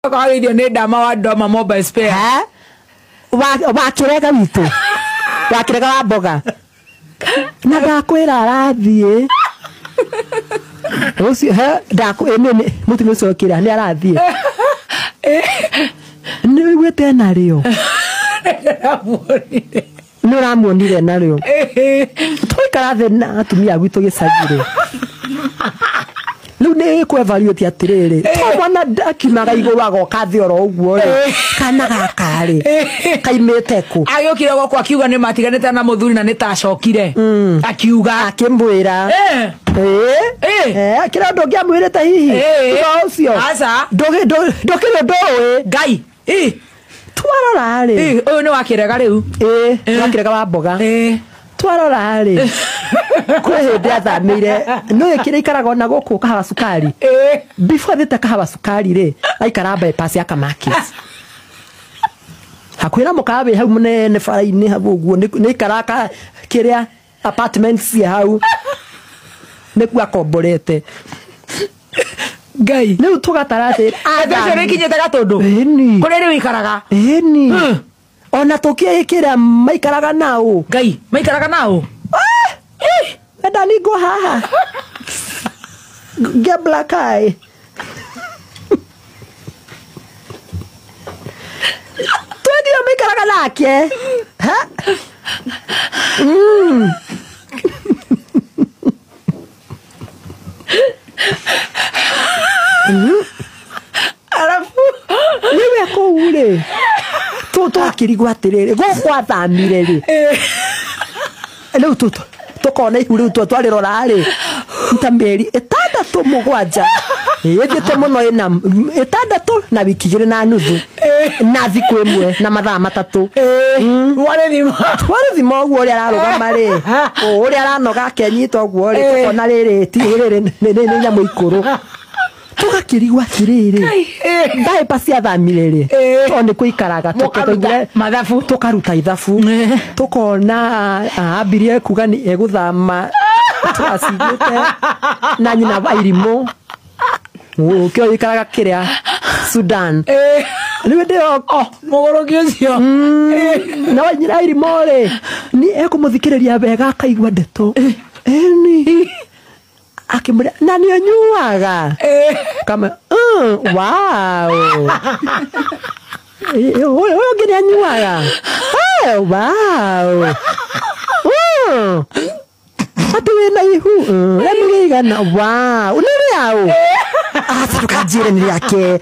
Kwa hiyo ni dama wa doma mobile spare. Ha? Wa kirega witu. Wa kirega wa boga. Na ndakwira arathie. Ucio he ene mutu mucio kira ni arathie. Ni wigwete na rio. Ni ramuonire na rio. Tuikara the na atumia gwitu gicagire. Lu ne ko evaluate atirere. To mwana akimaga iguru agoka thi oro uguo ri. Kana gakari. Kaimete ku. Agĩokire goko akiuga nĩ matiganĩte na mũthuri na nĩ ta acokire. Akiuga akĩmbwĩra. Kira ndo ngiamwĩrĩte hihi. Tuga ucio. Aca. Ndokire ndowe. Ngai. Twarora ri. Ũyũ nĩ wakĩrega rĩu. Wakĩrega wa mboga. Twarora ri. Kwe hĩndĩ athamĩire no ĩkĩrĩ ikaraga ona gũkũ kahawa sukari. Before thĩte kahawa sukari ri aikara bypass ya Kamakis. Hakwĩra mũkawe hau mũnene bara-inĩ hau ũguo nĩ ikaraka kĩrĩa apartments ya hau nĩkuo akomborete. Ngai rĩu tũgatara atĩ athĩcio rĩkinyĩte Gatũndũ kũrĩa rĩu ikaraga. Ona tũkĩĩkĩra maikaraga nao. Ngai maikaraga nao. Enda ni go haha. Get black eye. Tuendio maikaraga nake. Ha? Arafu niwe kũure. Tũkĩrigwo atĩrĩrĩ gũkwathamire rĩ. Rĩu tukona ihu riu twarĩrora rĩ nta mĩeri 6-7 ĩthĩte mũno ĩna 6 na wiki 2 na nuthu na thikũ ĩmwe na mathaa 3 warĩthima ũguo ũrĩa ararũgama rĩ ũrĩa aranoga kenyita ũguo rĩ tukona rĩrĩ ti rĩrĩ nĩ nyamũ ikũrũ tugakĩrigwa atĩrĩrĩ bypass athamire rĩ to nĩ kũikaraga tukaruta ithabu tukona ambirie kuga nĩ egũthama twacigĩte na nyina wa irimũ ũkĩo ikaraga kĩrĩa Sudan rĩu ndĩo mũgũrũki ũcio na wa nyina irimũ rĩ nĩ ekũmũthikĩrĩria wega akaigua ndeto eni akimwambia na nĩ nyuaga kama wow wewe ngine nyuaga wow ati wena ihu emiga na wow unere yao tukajire ni yake